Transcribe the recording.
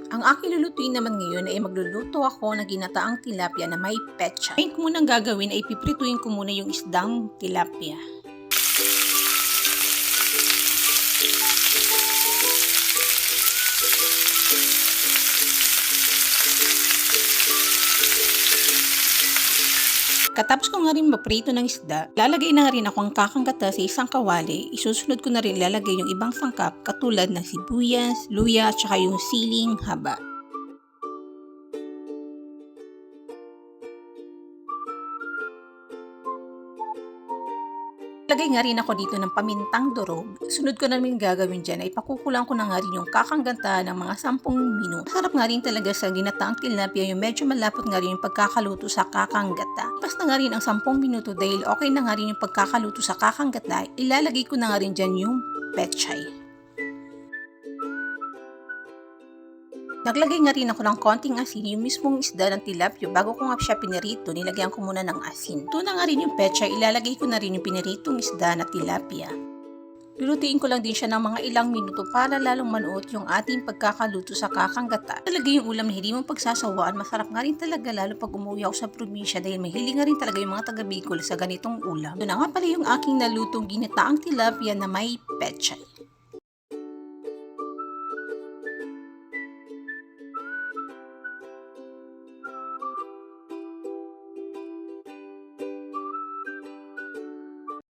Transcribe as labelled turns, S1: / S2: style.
S1: Ang aking lulutuin naman ngayon ay magluluto ako ng ginataang tilapia na may petsa. Ngayon ko munang gagawin ay piprituin ko muna yung isdang tilapia. Katapos ko nga rin maprito ng isda, lalagay na nga rin ako ang kakanggata sa isang kawali. Isusunod ko na rin lalagay yung ibang sangkap katulad ng sibuyas, luya, at saka yung siling haba. Lagay nga rin ako dito ng pamintang durog. Sunod ko na rin gagawin dyan ay pakukulang ko na nga rin yung kakanggata ng mga 10 minuto. Sarap nga rin talaga sa ginataang tilapia yung medyo malapot nga rin yung pagkakaluto sa kakanggata. Pas na nga rin ang 10 minuto dahil okay na nga rin yung pagkakaluto sa kakanggata, ilalagay ko na nga rin dyan yung pechay. Naglagay nga rin ako ng konting asin, yung mismong isda ng tilapia. Bago ko nga siya pinirito, nilagyan ko muna ng asin. Ito na nga rin yung pechay, ilalagay ko na rin yung piniritong isda na tilapia. Lulutuin ko lang din siya ng mga ilang minuto para lalong manuot yung ating pagkakaluto sa kakanggata. Talaga yung ulam na hindi mo pagsasawaan, masarap nga rin talaga lalo pag umuwi ako sa probinsya dahil mahilig nga rin talaga yung mga taga Bicol sa ganitong ulam. Ito na nga pala yung aking nalutong ginataang tilapia na may pechay.